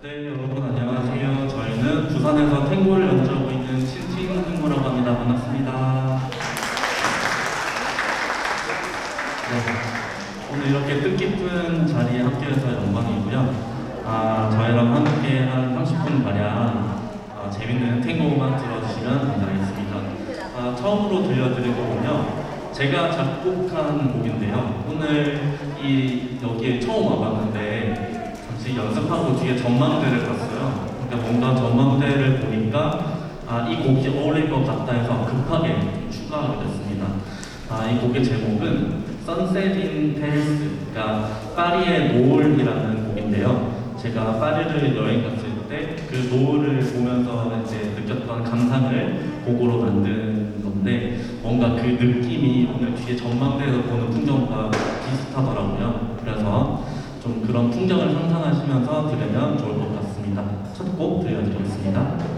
네, 여러분 안녕하세요. 저희는 부산에서 탱고를 연주하고 있는 신팅 탱고라고 합니다. 반갑습니다. 네, 오늘 이렇게 뜻깊은 자리에 함께해서 영광이고요. 저희랑 함께 한 30분 가량 재밌는 탱고 음악 들어주시면 감사하겠습니다. 처음으로 들려드릴 곡은요, 제가 작곡한 곡인데요. 오늘 여기에 처음 와봤는데 잠시 연습하고 뒤에 전망대를 봤어요. 그러니까 뭔가 전망대를 보니까 이 곡이 어울릴 것 같다 해서 급하게 추가하게 됐습니다. 이 곡의 제목은 Sunset in Paris, 그러니까 파리의 노을이라는 곡인데요. 제가 파리를 여행 갔을 때 그 노을을 보면서 이제 느꼈던 감상을 곡으로 만든 건데, 뭔가 그 느낌이 오늘 뒤에 전망대에서 보는 풍경과 비슷하더라고요. 그래서 좀 그런 풍경을 상상하시면서 들으면 좋을 것 같습니다. 첫 곡 들려드리겠습니다.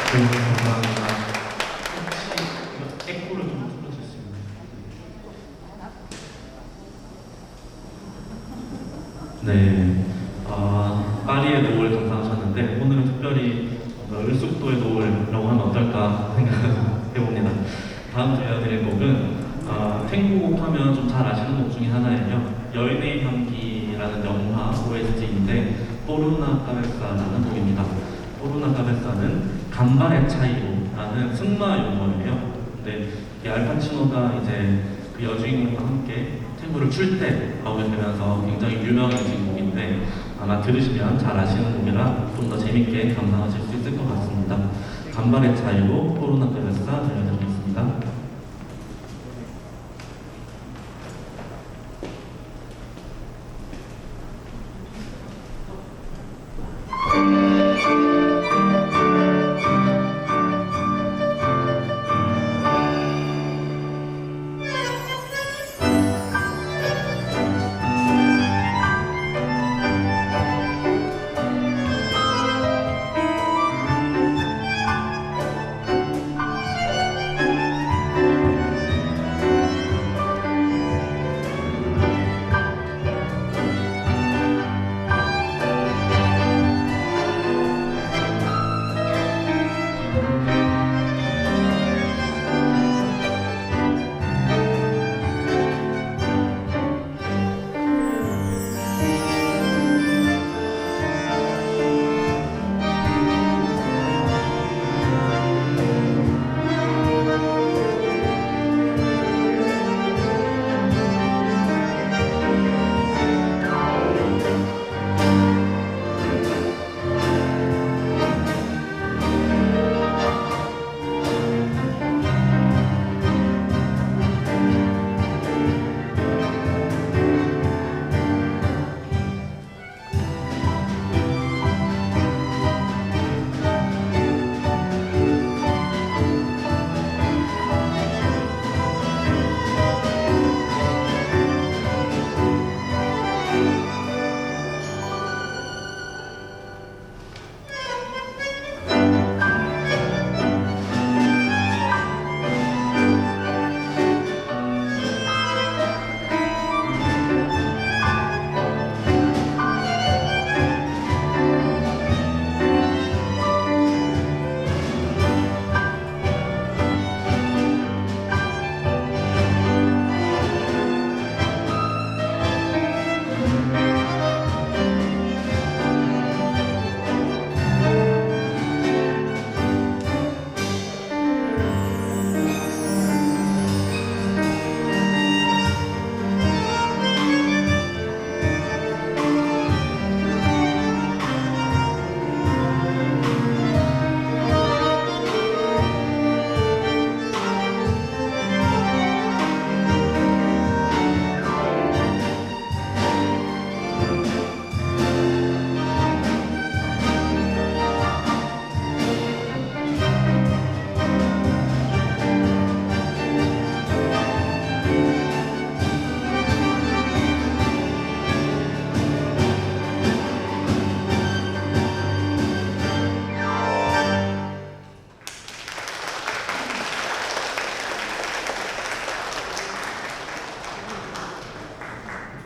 네, 감사합니다. 혹시 에코를 좀 틀어줄 수 있나요? 네, 파리의 노을 감상하셨는데 오늘은 특별히 을숙도의 노을이라고 하면 어떨까 생각해봅니다. 다음 들려드릴 곡은 탱고곡 하면 좀 잘 아시는 곡 중에 하나예요. 여인의 향기라는 영화 OST인데 포르나 카베사라는 곡입니다. 포르나 카베사는 간발의 차이로라는 승마 용어예요. 근데 이 알파치노가 이제 그 여주인공과 함께 탱고를 출 때 나오게 되면서 굉장히 유명해진 곡인데 아마 들으시면 잘 아시는 곡이라 좀 더 재밌게 감상하실 수 있을 것 같습니다. 간발의 차이로 포르나 카베사 들려드리겠습니다.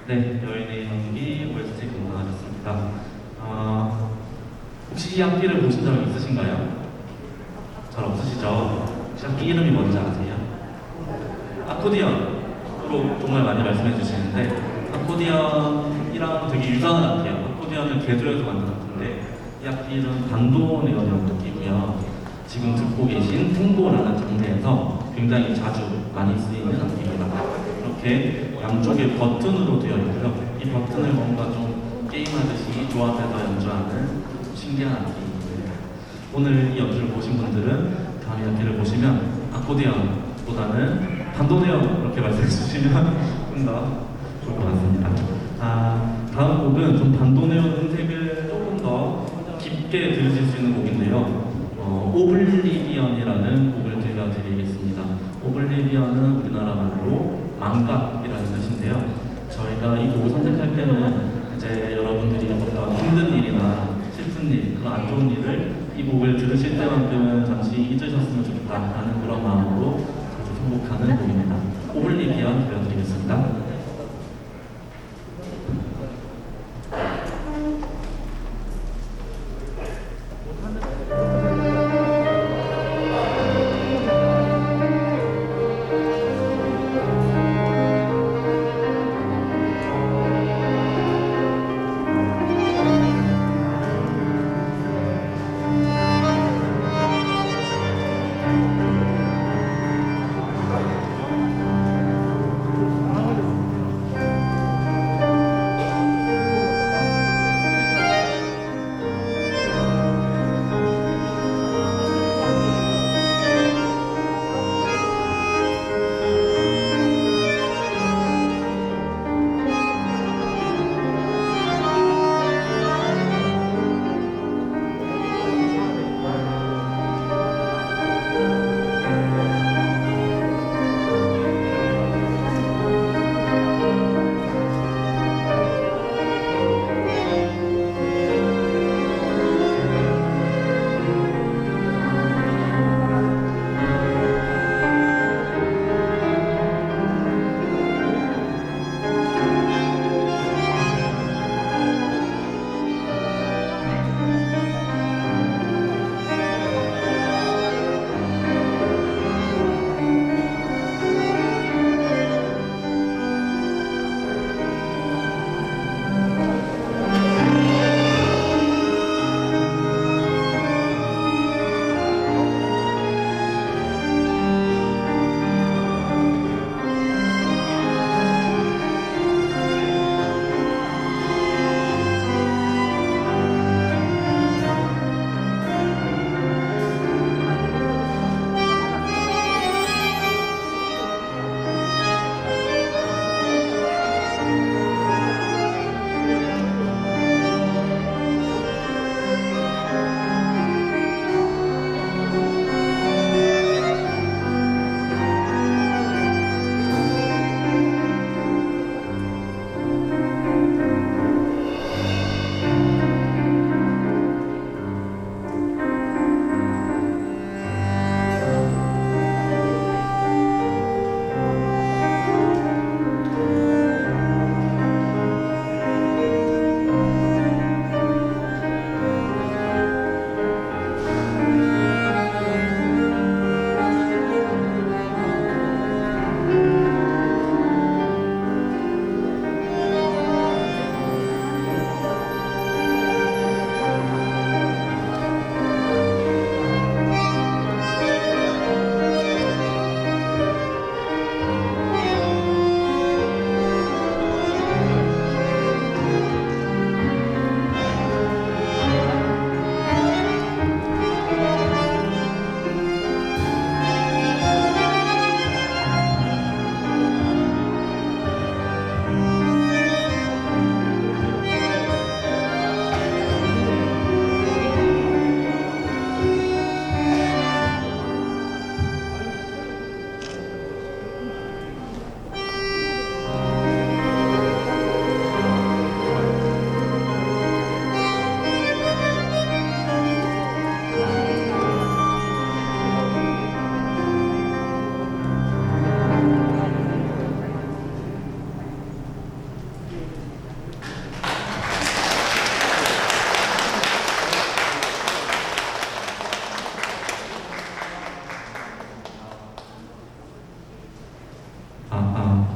네, 여인의 향기 OST 감상하셨습니다. 혹시 이 악기를 보신 적 있으신가요? 잘 없으시죠? 혹시 악기 이름이 뭔지 아세요? 아코디언으로 정말 많이 말씀해 주시는데 아코디언이랑 되게 유사한 악기예요. 아코디언을 개조해서 만든 악기인데 이 악기 이름 반도네온이라는 악기고요. 지금 듣고 계신 탱고라는 장르에서 굉장히 자주 많이 쓰이는 악기입니다. 이렇게 양쪽에 버튼으로 되어 있고요. 이 버튼을 뭔가 좀 게임하듯이 조합해서 연주하는 신기한 악기입니다. 오늘 이 연주를 보신 분들은 다음 악기를 보시면 아코디언보다는 반도네온 이렇게 말씀해 주시면 좀 더 좋을 것 같습니다. 다음 곡은 좀 반도네온 음색을 조금 더 깊게 들으실 수 있는 곡인데요. 오블리비언이라는 곡을 들려드리겠습니다. 오블리비언은 우리나라 말로 망각이라는 뜻인데요. 저희가 이 곡을 선택할 때는 이제 여러분들이 어떤 힘든 일이나 슬픈 일, 그런 안 좋은 일을 이 곡을 들으실 때만큼은 싶다라는 그런 마음으로 자주 선곡하는 곡입니다. 오블리비언 들려드리겠습니다.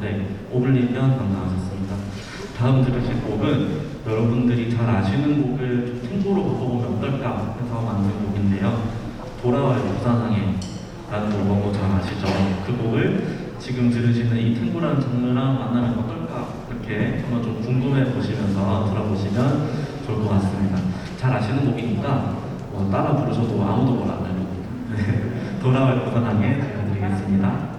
네, 오블리비언 감상하셨습니다. 다음 들으실 곡은 여러분들이 잘 아시는 곡을 좀 탱고로 바꿔보면 어떨까 해서 만든 곡인데요. 돌아와요 부산항에 라는 곡 너무 잘 아시죠? 그 곡을 지금 들으시는 이 탱고라는 장르랑 만나면 어떨까 이렇게 한번 좀 궁금해 보시면서 들어보시면 좋을 것 같습니다. 잘 아시는 곡이니까 따라 부르셔도 아무도 뭘 안 합니다. 네, 돌아와요 부산항에 들려드리겠습니다.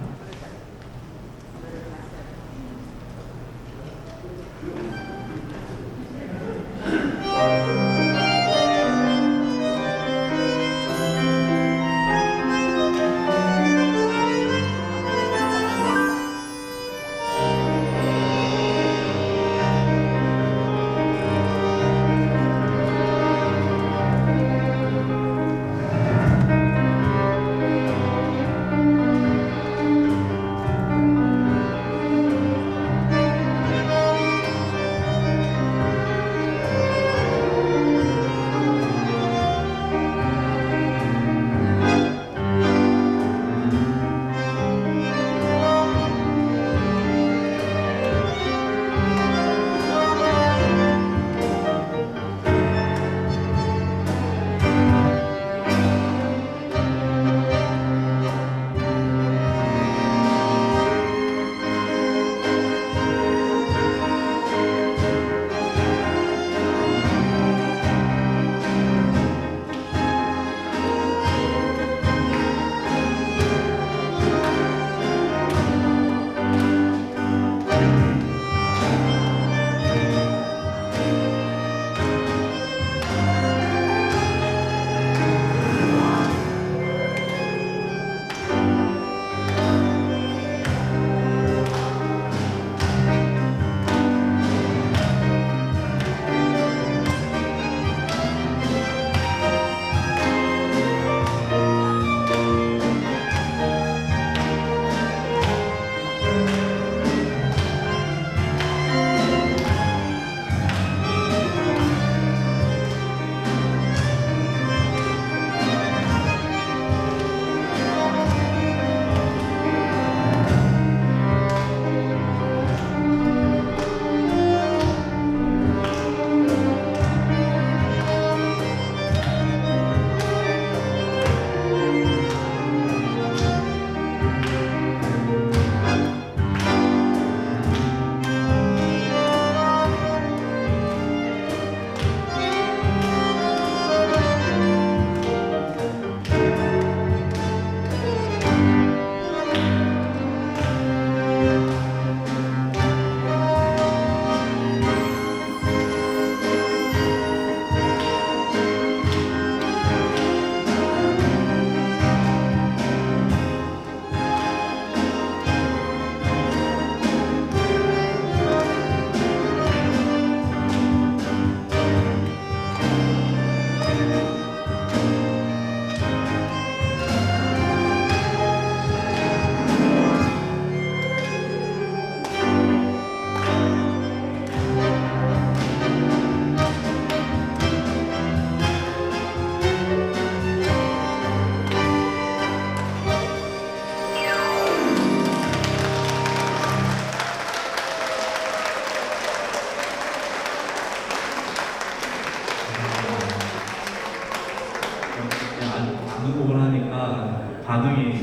보니까 반응이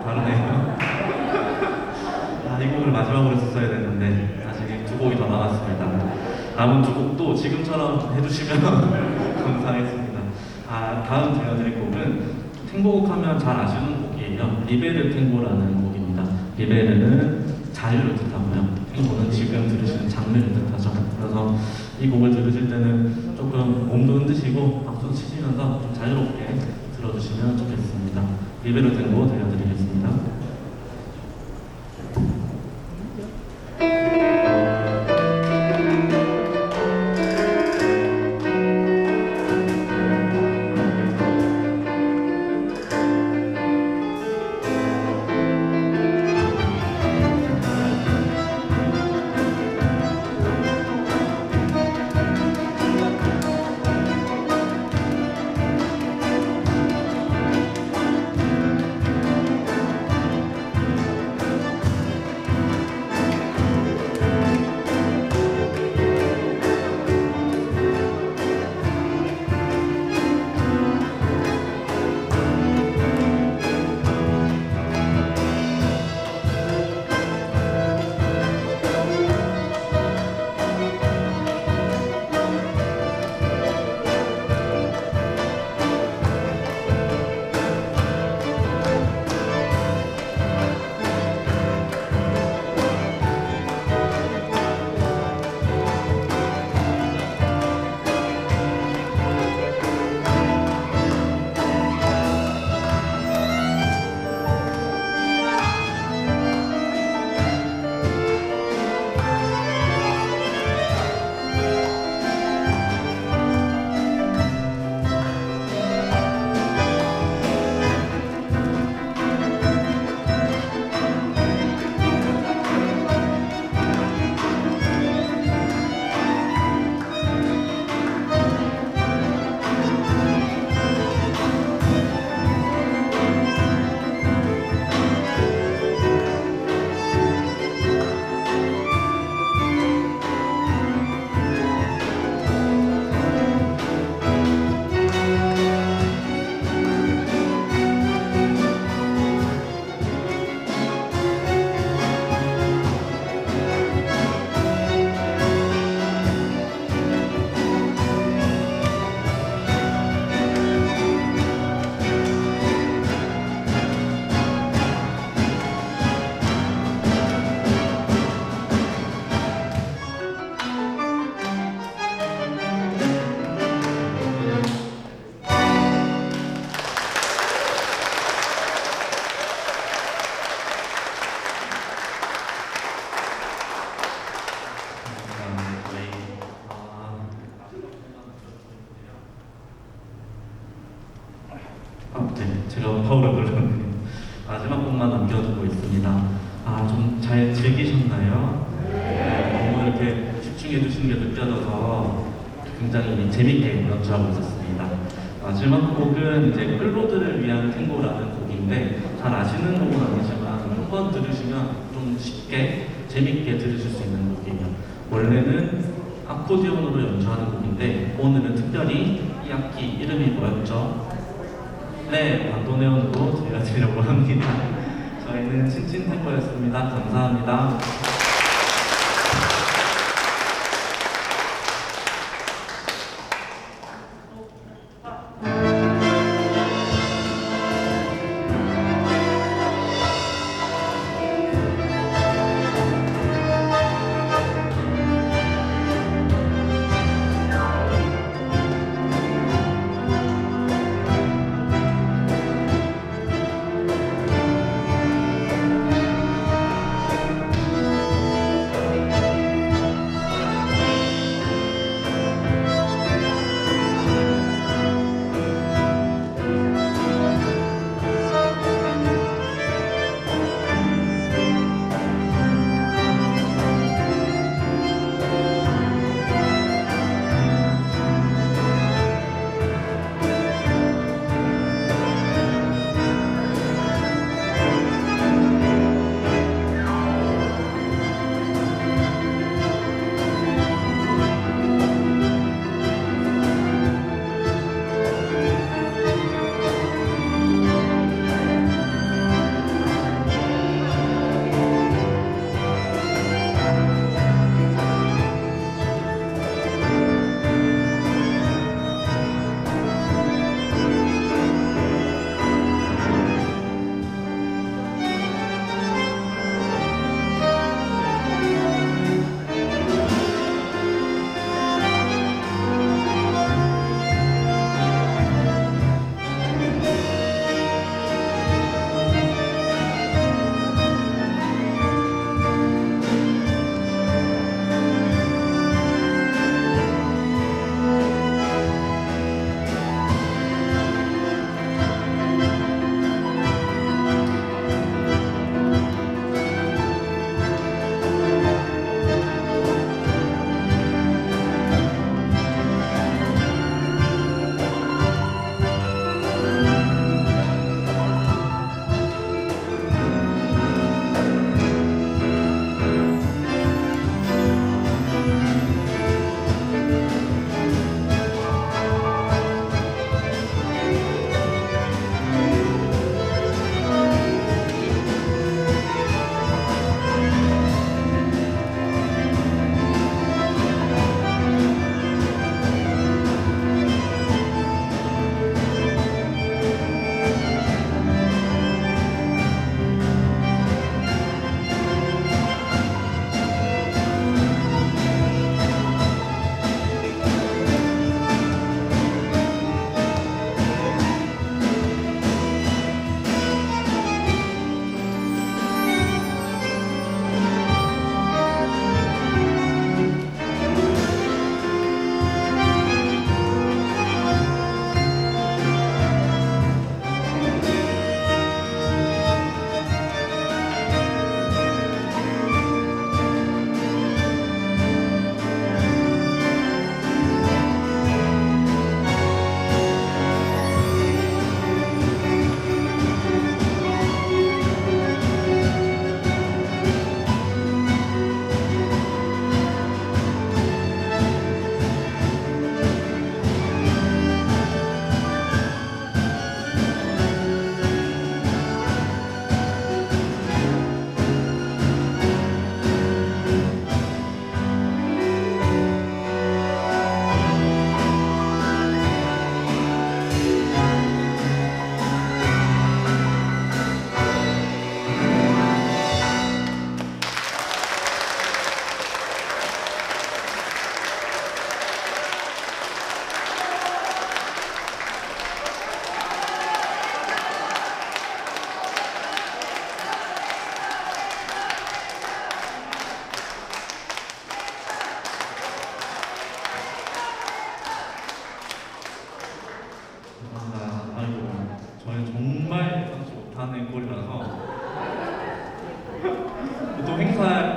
다르네요. 이 곡을 마지막으로 썼어야 되는데 아직 두 곡이 더 남았습니다. 남은 두 곡도 지금처럼 해주시면 감사하겠습니다. 다음 제가 드릴 곡은 탱고곡 하면 잘 아시는 곡이에요. 리베르 탱고라는 곡입니다. 리베르는 자유를 뜻하고요. 탱고는 지금 들으시는 장르를 뜻하죠. 그래서 이 곡을 들으실 때는 조금 몸도 흔드시고 박수 치시면서 좀 자유롭게 들어주시면 좋겠습니다. 리베르 탱고 들려드리겠습니다. 네, 제가 파울을 눌렀네요. 마지막 곡만 남겨두고 있습니다. 좀 잘 즐기셨나요? 네, 너무 이렇게 집중해 주시는 게 느껴져서 굉장히 재밌게 연주하고 있었습니다. 마지막 곡은 이제 끌로드를 위한 탱고라는 곡인데 잘 아시는 곡은 아니지만 한 번 들으시면 좀 쉽게 재밌게 들으실 수 있는 곡이에요. 원래는 아코디언으로 연주하는 곡인데 오늘은 특별히 이 악기 이름이 뭐였죠? 네, 반도네온으로 들려드리려고 합니다. 저희는 친친탱고였습니다. 감사합니다. 못하는 꼴이라서 보통 행사에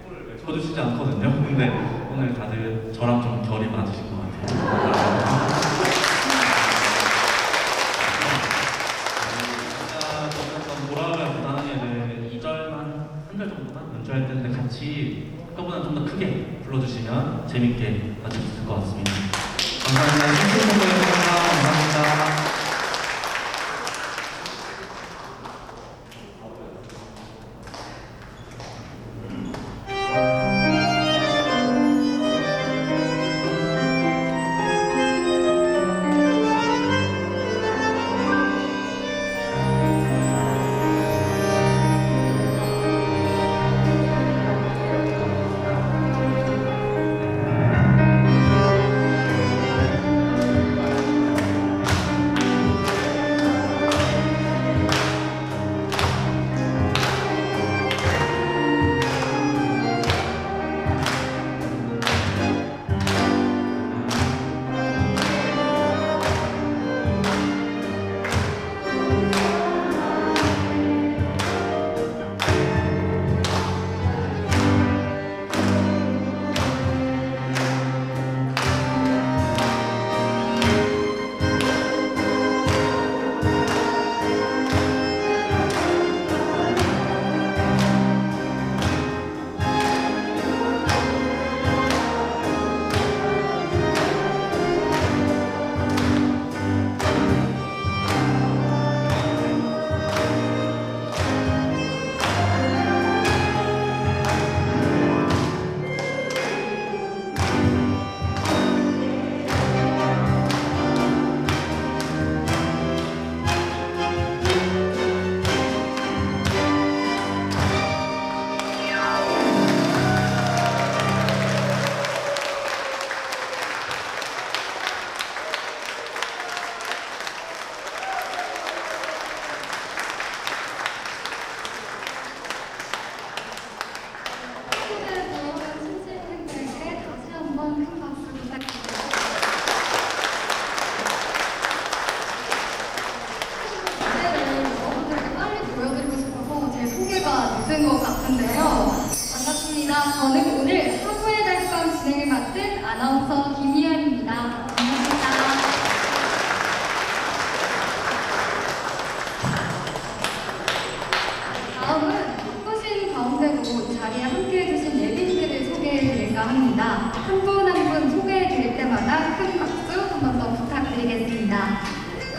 꼴을 외쳐주시지 않거든요. 근데 오늘 다들 저랑 좀 결이 맞으신 것 같아요. 돌아가야 무난하게는 2절만 한 절 정도만 연주할 텐데 같이 아까보다 좀 더 크게 불러주시면 재밌게 맞출 수 있을 것 같습니다. 감사합니다. 신청곡이었습니다. 감사합니다. 늦은 것 같은데요. 반갑습니다. 저는 오늘 사부의 달밤 진행을 맡은 아나운서 김희연입니다. 반갑습니다. 다음은 바쁘신 가운데도 자리에 함께해주신 예빈들을 소개해드릴까 합니다. 한 분 한 분 소개해드릴 때마다 큰 박수 한 번 더 부탁드리겠습니다.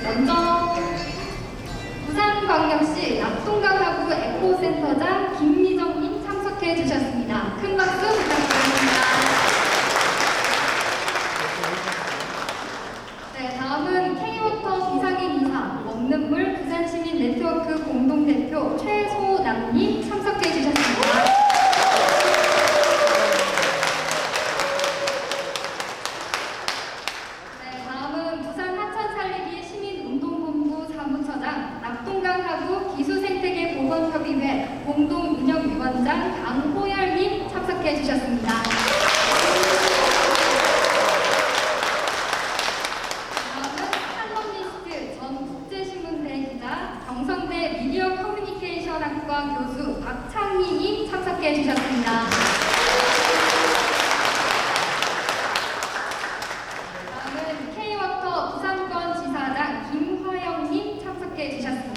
먼저 부산광역시 낙동강하구 에코센터장 김미정님 참석해 주셨습니다. 큰 박수 부탁드립니다. 네, 다음은 K워터 비상인 이사 먹는 물 부산시민 네트워크 공동대표 최소남님 참석해 주셨습니다. 낙동강하구 기수생태계 보건협의회 공동운영위원장 강호열님 참석해 주셨습니다. 다음은 칼럼니스트 전 국제신문대 기자 경성대 미디어 커뮤니케이션학과 교수 박창희님 참석해 주셨습니다. 다음은 K워터 부산권 지사장 김화영님 참석해 주셨습니다.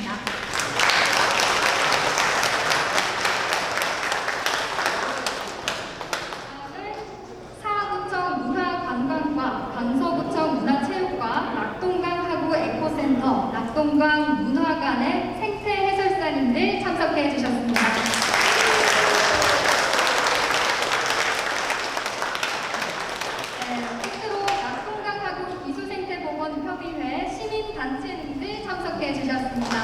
다음은 사구청 문화관광과 강서구청 문화체육과 낙동강하구 에코센터 낙동강 문화관의 생태 해설사님들 참석해 주셨습니다. 협의회 시민단체님들 참석해 주셨습니다.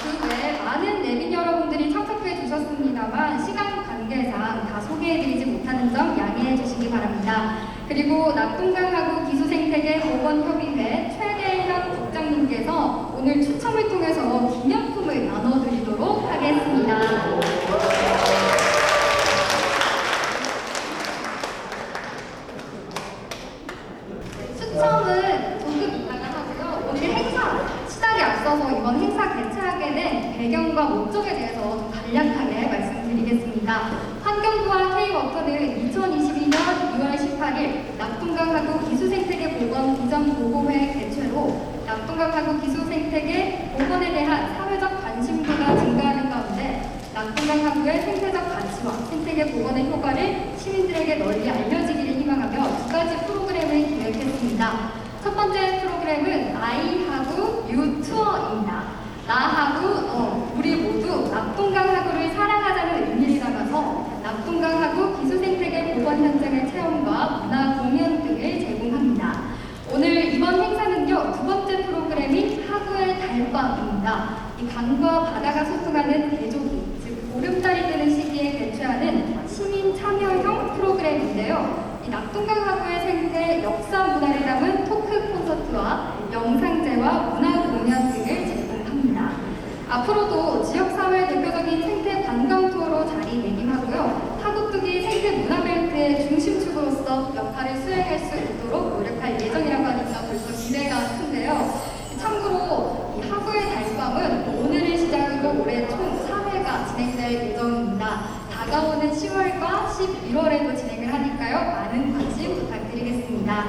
그 외에 많은 내빈 여러분들이 참석해 주셨습니다만 시간 관계상 다 소개해드리지 못하는 점 양해해 주시기 바랍니다. 그리고 낙동강하구 기수생태계 보건협의회 최대현 국장님께서 오늘 추첨을 통해서 기념품을 나눠드리도록 하겠습니다. 추첨은 조금 이따가 하고요. 앞서서 이번 행사 개최하게 된 배경과 목적에 대해서 좀 간략하게 말씀드리겠습니다. 환경부와 K워터는 2022년 6월 18일 낙동강하구 기수생태계 보건 비전보고회 개최로 낙동강하구 기수생태계 보건에 대한 사회적 관심도가 증가하는 가운데 낙동강하구의 생태적 가치와 생태계 보건의 효과를 시민들에게 널리 알려지기를 희망하며 두 가지 프로그램을 기획했습니다. 첫 번째 프로그램은 아이하구 유투어입니다. 나하고 우리 모두 낙동강하구를 사랑하자는 의미를 담아서 낙동강하구 기수생태계 보건 현장의 체험과 문화 공연 등을 제공합니다. 오늘 이번 행사는요, 두 번째 프로그램인 하구의 달밤입니다. 이 강과 바다가 소통하는 대조기, 즉 보름달이 뜨는 시기에 개최하는 시민 참여형 프로그램인데요. 이 낙동강하구의 생태, 역사 문화를 담은 토크 콘서트와 영상제와 문화 공연 등을 제공합니다. 앞으로도 지역사회 대표적인 생태 관광 투어로 자리매김하고요. 하구뚝이 생태 문화벨트의 중심축으로서 역할을 수행할 수 있도록 노력할 예정이라고 하니까 벌써 기대가 큰데요. 참고로 이 하구의 달밤은 오늘을 시작으로 올해 총 3회가 진행될 예정입니다. 다가오는 10월과 11월에도 진행을 하니까요. 많은 관심 부탁드리겠습니다.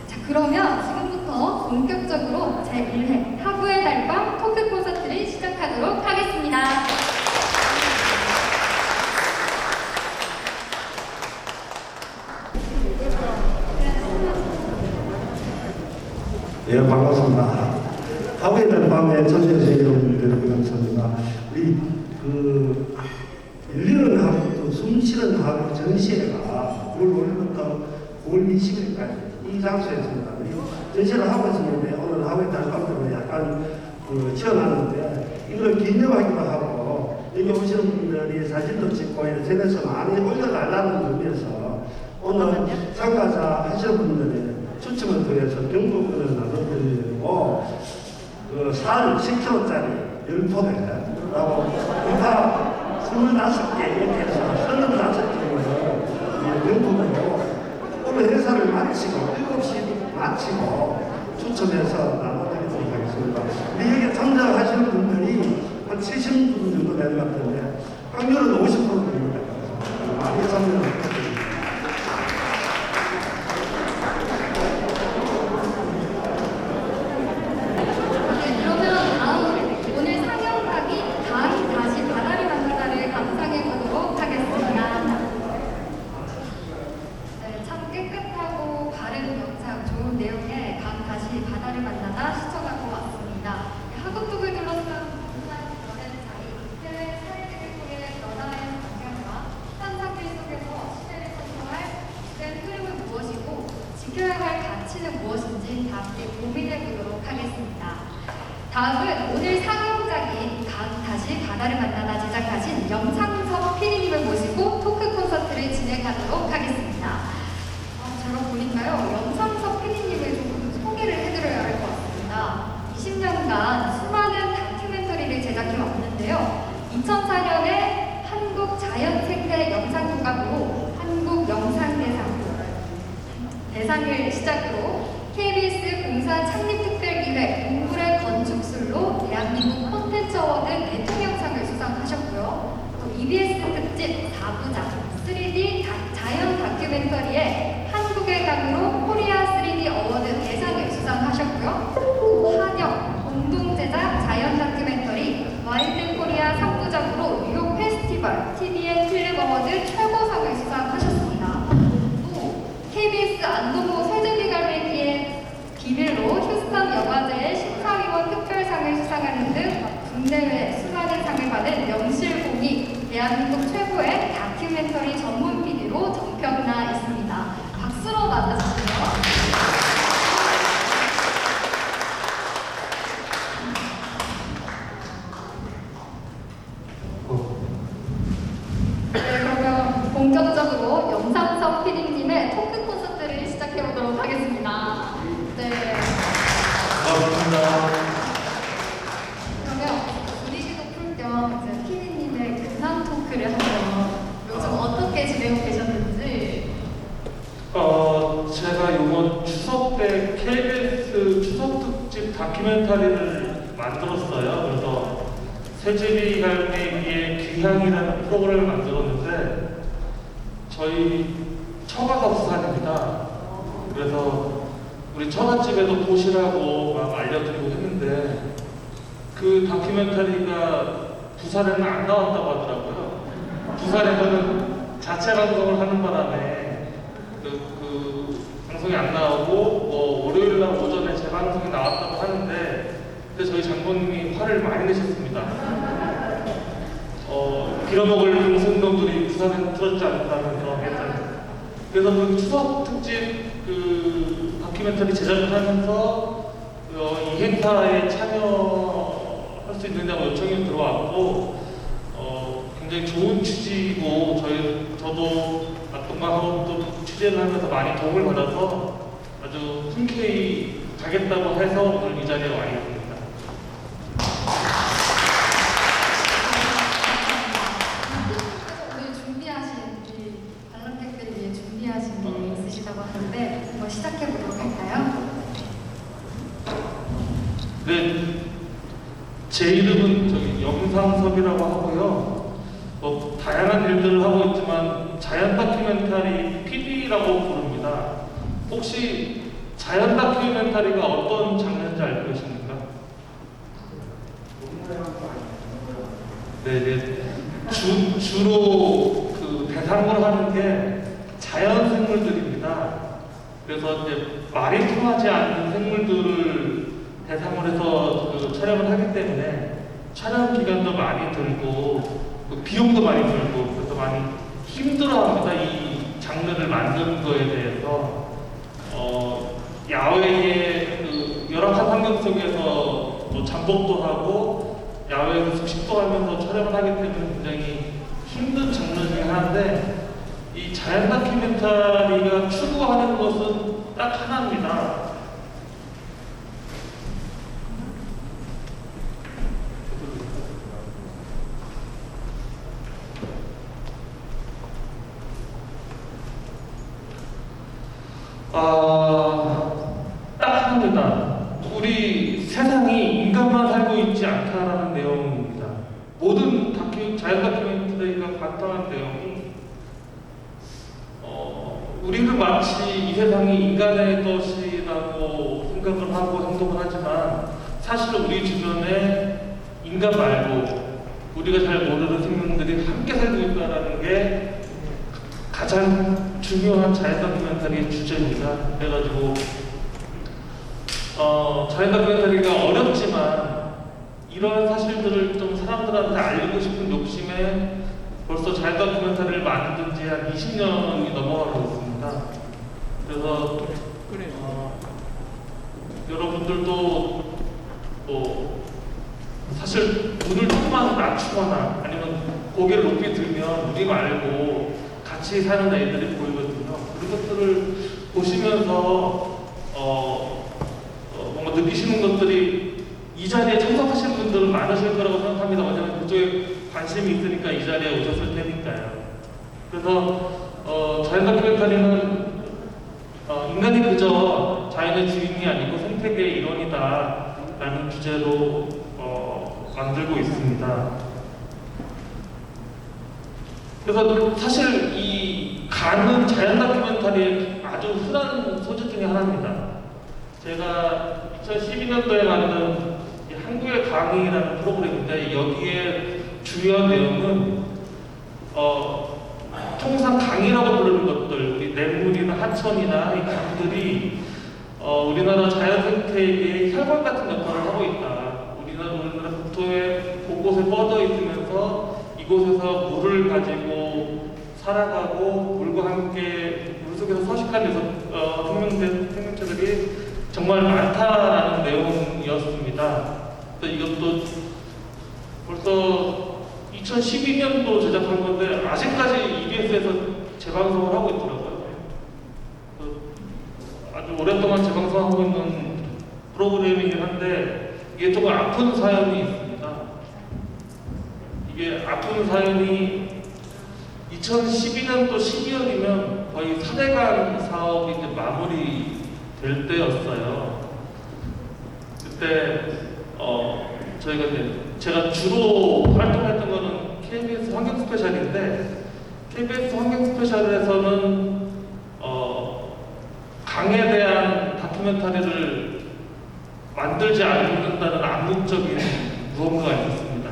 자, 그러면 지금부터 본격적으로 제1회 하구의 달밤 토크 콘서트를 시작하도록 하겠습니다. 예, 반갑습니다. 하구의 달밤에 초대해주신 여러분들 반갑습니다. 우리 열리는 하구, 숨쉬는 하구 전시회가 9월 5일부터 9월 20일까지 이 장소에서입니다. 전시를 하고 있었는데 오늘 하구의 달밤 때문에 약간 지원하는데 이걸 기념하기도 하고 여기 오시는 분들이 사진도 찍고 인터넷에서 많이 올려달라는 의미에서 오늘 참가자 하시는 분들이 추첨을 통해서 경품을 나눠드리고 살 10kg짜리 10포대라고 기타 25개 이렇게 해서 35개를 경품으로 오늘 행사를 마치고 7시 마치고 추첨해서 나눠드리도록 하겠습니다. 우리 여기 참가하시는 분들이 한 70분 정도 되는 것 같은데 확률은 50% 됩니다. 많이 참여를 부탁드립니다. 바다를 만나다 시청하고 왔습니다. 하구뚝을 둘러싼 여행 자리, 해외 사례들을 통해 변화의 방향과 환상길 속에서 시대를 선포할 주된 흐름은 무엇이고 지켜야 할 가치는 무엇인지 함께 고민해 보도록 하겠습니다. 다음은 오늘 상영작인 다시 바다를 만나다 제작하신 영상섭 PD님을 모시고 토크 콘서트를 진행하도록 하겠습니다. 제가 보니까요, 영상섭 PD님을 조금 소개를 해드려야 할 것 같습니다. 20년간 수많은 다큐멘터리를 제작해 왔는데요. 2004년에 한국 자연생태 영상국악으로 한국영상대상을 시작으로 KBS 공사 창립특별기획 동물의 건축술로 대한민국 콘텐츠 어워드 대통령상을 수상하셨고요. 또 EBS 특집 4부작 3D 자연 다큐멘터리에 한국의 강으로 코리아 3D 어워드 대상을 수상하셨고요. 또 한영 공동제작 자연 다큐멘터리 와일드 코리아 3부작으로 뉴욕 페스티벌 TVN 필름 어워드 최고상을 수상하셨습니다. 또 KBS 안동호 세제비 갈매기의 비밀로 휴스턴 영화제의 심사위원 특별상을 수상하는 등 국내외 수많은 상을 받은 명실공히 대한민국 최고의 다큐멘터리 전문 PD로 정평나 있습니다. 박수로 맞아주세요. 네, 그러면 본격적으로 영상섭 PD님의 토크 콘서트를 시작해보도록 하겠습니다. 네. 반갑습니다. 그러면 분위기도 풀 겸 PD님의 근황 토크를 한번 요즘 어떻게 지내고 계셨는지. 제가 이번 추석 때 KBS 추석 특집 다큐멘터리를 만들었어요. 그래서 새집이 갈매기의 귀향이라는 프로그램을 만들었는데 저희 처가가 부산입니다. 그래서 우리 처갓집에도 보시라고 막 알려드리고 했는데 그 다큐멘터리가 부산에는 안 나왔다고 하더라고요. 부산에서는 자체 방송을 하는 바람에 그 방송이 안 나오고 뭐 월요일 날 오전에 재방송이 나왔다고 하는데 근데 저희 장모님이 화를 많이 내셨습니다. 빌어먹을 방송놈들이 부산에 들었지 않는다면서 그래서 그 추석 특집 그 다큐멘터리 제작을 하면서 이 행사에 참여할 수 있느냐고 요청이 들어왔고 굉장히 좋은 취지이고 저도 낙동강하고 또 취재를 하면서 많이 도움을 받아서 아주 흔쾌히 가겠다고 해서 오늘 이 자리에 와 있습니다. 오늘 준비하신 이 관람객들을 위해 준비하신 게 있으시다고 하는데 한번 시작해 보도록 할까요? 네, 제 이름은 저기 영상섭이라고 하고요. 다양한 일들을 하고 있지만 자연 다큐멘터리 PD라고 부릅니다. 혹시 자연 다큐멘터리가 어떤 장르인지 알고 계십니까? 네, 주로 그 대상으로 하는 게 자연 생물들입니다. 그래서 이제 말이 통하지 않는 생물들을 대상으로 해서 그 촬영을 하기 때문에 촬영 기간도 많이 들고 비용도 많이 들고 그래서 많이 힘들어합니다. 이 장르를 만드는 거에 대해서 야외의 그 열악한 환경 속에서 또 잠복도 하고 야외에서 숙식도 하면서 촬영을 하기 때문에 굉장히 힘든 장르 중에 하나인데 이 자연 다큐멘터리가 추구하는 것은 딱 하나입니다. 딱 합니다. 우리 세상이 인간만 살고 있지 않다라는 내용입니다. 모든 자연 다큐멘터리가 바탕한 내용이 우리는 마치 이 세상이 인간의 것이라고 생각을 하고 행동을 하지만 사실 우리 주변에 인간 말고 우리가 잘 모르는 생명들이 함께 살고 있다는 게 가장 중요한 자연 다큐멘터리의 주제입니다. 그래가지고 자연 다큐멘터리가 어렵지만 이런 사실들을 좀 사람들한테 알리고 싶은 욕심에 벌써 자연 다큐멘터리를 만든 지 한 20년이 넘어가고 있습니다. 그래서 여러분들도 사실 눈을 조금만 낮추거나 아니면 고개를 높이 들면 우리 말고 같이 사는 애들이 보이거든요. 그런 것들을 보시면서 뭔가 느끼시는 것들이 이 자리에 참석하신 분들은 많으실 거라고 생각합니다. 왜냐하면 그쪽에 관심이 있으니까 이 자리에 오셨을 테니까요. 그래서 자연 다큐멘터리는 인간이 그저 자연의 주인이 아니고 생태계의 일원이다 라는 주제로 만들고 있습니다. 그래서 사실 이 가는 자연 다큐멘터리의 아주 흔한 소재 중에 하나입니다. 제가 2012년도에 만든 한국의 강이라는 프로그램인데 여기에 주요한 내용은 통상 강이라고 부르는 것들, 우리 냇물이나 하천이나 이 강들이 우리나라 자연 생태계의 혈관 같은 역할을 하고 있다. 우리나라 국토에 곳곳에 뻗어 있으면서 이곳에서 물을 가지고 살아가고 물과 함께 물속에서 서식하는 생명체들이 정말 많다라는 내용이었습니다. 이것도 벌써 2012년도 제작한 건데 아직까지 EBS에서 재방송을 하고 있더라고요. 아주 오랫동안 재방송하고 있는 프로그램이긴 한데 이게 조금 아픈 사연이 있습니다. 이게 아픈 사연이 2012년도 12월이면 거의 4대강 사업이 이제 마무리될 때였어요. 그때 저희가 이제 제가 주로 활동했던 거는 KBS 환경 스페셜인데 KBS 환경 스페셜에서는 강에 대한 다큐멘터리를 만들지 않는다는 암묵적인 무언가가 있었습니다.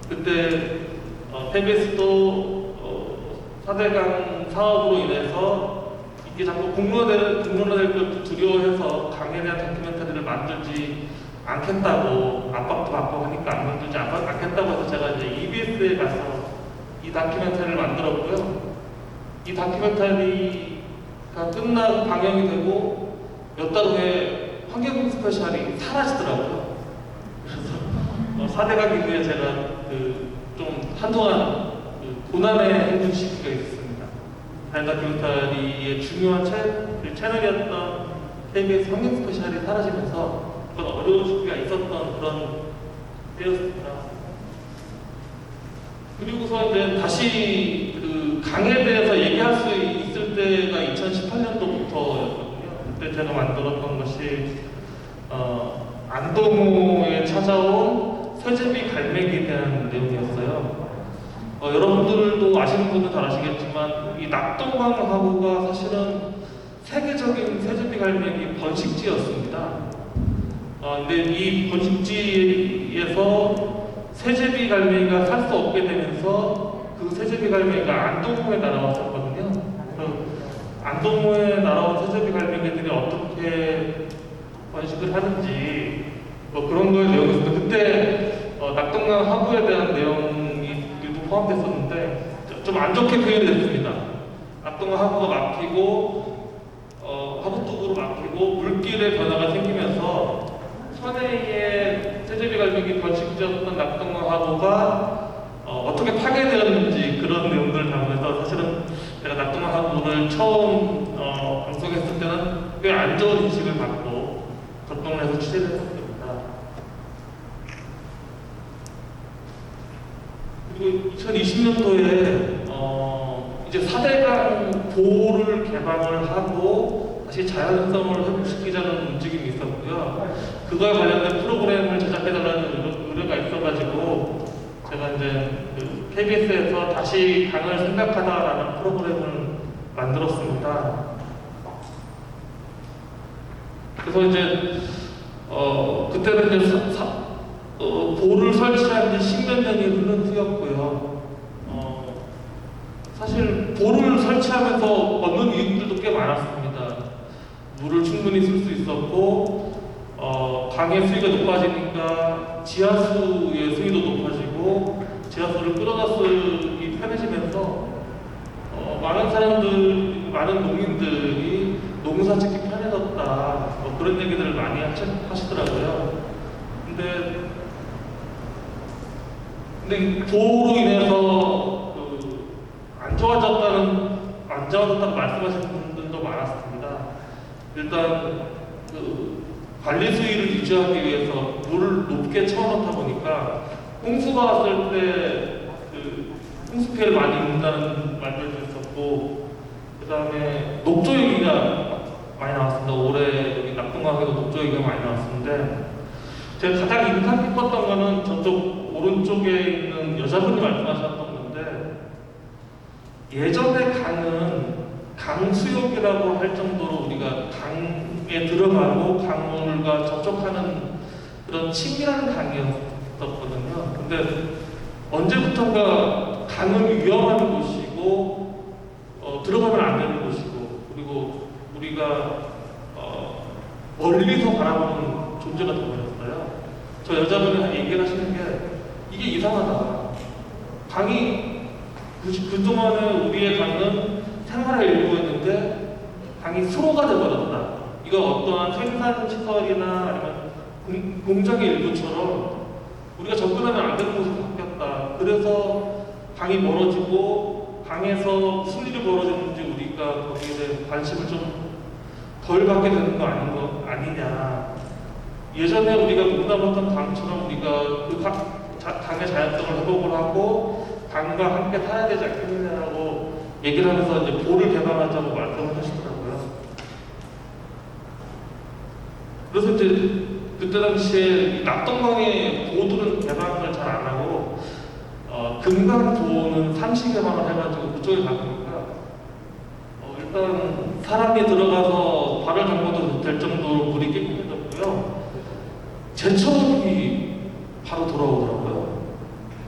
그때 KBS도 4대강 사업으로 인해서 이게 자꾸 공론화될 것도 두려워해서 강에 대한 다큐멘터리를 만들지 않겠다고 압박도 받고 하니까 안 만들지 않겠다고 해서 제가 이제 EBS에 가서 이 다큐멘터리를 만들었고요. 이 다큐멘터리가 끝나고 방영이 되고 몇 달 후에 환경 스페셜이 사라지더라고요. 그래서 4대강 이후에 제가 좀 한동안 고난의 행군 시기가 있었습니다. 다른 다큐멘터리의 중요한 채널이었던 KBS 환경 스페셜이 사라지면서 그런 어려운 시기가 있었던 그런 때였습니다. 그리고서 이제 다시 강에 대해서 얘기할 수 있을 때가 2018년도부터였거든요. 그때 제가 만들었던 것이 안동호에 찾아온 새제비 갈매기에 대한 내용이었어요. 여러분들도 아시는 분은 잘 아시겠지만 이 낙동강하구가 사실은 세계적인 새제비 갈매기 번식지였습니다. 근데 이 번식지에서 새제비 갈매기가 살 수 없게 되면서 그 새제비 갈매기가 안동호에 날아왔었거든요. 안동호에 날아온 새제비 갈매기들이 어떻게 번식을 하는지 그런 거에 내용이 있습니다. 그때 낙동강 하구에 대한 내용이 일부 포함됐었는데 좀 안 좋게 표현이 됐습니다. 낙동강 하구가 막히고 하구뚝으로 막히고 물길에 변화가 생기면서 천혜의 새제비 갈매기 번식지였던 낙동강 하구가 어떻게 파괴되었는지 그런 내용들을 담으면서 사실은 제가 낙동강 하구를 처음 방송했을 때는 꽤 안 좋은 인식을 받고 접근을 해서 취재를 했습니다. 그리고 2020년도에 이제 4대강 보호를 개방을 하고 다시 자연성을 회복시키자는 움직임이 있었고요. 그거에 관련된 프로그램을 제작해달라는 의뢰가 있어가지고 제가 이제 KBS에서 다시 강을 생각하다라는 프로그램을 만들었습니다. 그래서 이제 그때는 이제 보를 설치한 지 10몇 년이 흐른 후였고요. 사실 보를 설치하면서 얻는 이익들도 꽤 많았습니다. 물을 충분히 쓸 수 있었고 강의 수위가 높아지니까 지하수의 수위도 높아지고 지하수를 끌어다 쓰기 편해지면서 많은 사람들, 많은 농민들이 농사 짓기 편해졌다 그런 얘기들을 많이 하시더라고요. 근데 보호로 인해서 안 좋아졌다는 말씀하시는 분들도 많았습니다. 일단 관리 수위를 유지하기 위해서 물을 높게 채워놓다 보니까 홍수가 왔을 때 홍수 피해를 많이 입는다는 말들도 있었고, 그 다음에 녹조 얘기가 많이 나왔습니다. 올해 여기 낙동강에도 녹조 얘기가 많이 나왔는데 제가 가장 인상 깊었던 거는 저쪽 오른쪽에 있는 여자분이 말씀하셨던 건데, 예전의 강은 강수욕이라고 할 정도로 우리가 강에 들어가고 강물과 접촉하는 그런 친밀한 강이었거든요. 근데 언제부턴가 강은 위험한 곳이고 들어가면 안 되는 곳이고, 그리고 우리가 멀리서 바라보는 존재가 되어버렸어요. 저 여자분이 얘기를 하시는 게 이게 이상하다. 강이 그동안에 우리의 강은 생활의 일부였는데 강이 수로가 되어버렸다. 이거 어떠한 생산 시설이나 아니면 공장의 일부처럼 우리가 접근하면 안 되는 곳으로 바뀌었다. 그래서 강이 멀어지고 강에서 무슨 일이 벌어지는지 우리가 거기에 대해 관심을 좀 덜 갖게 되는 거 아니냐. 예전에 우리가 몸담았던 강처럼 우리가 그 강의 자연성을 회복을 하고 강과 함께 살아야 되지 않겠느냐라고 얘기를 하면서 이제 보를 개방하자고 말씀을 하시더라고요. 그래서 이제 그때 당시에 이 낙동강의 보도는 개방을 잘 안 하고 금강도는 상시 개방을 해가지고 그쪽에 가보니까 일단 사람이 들어가서 발을 담궈도 될 정도로 물이 깨끗해졌고요. 제첩이 바로 돌아오더라고요.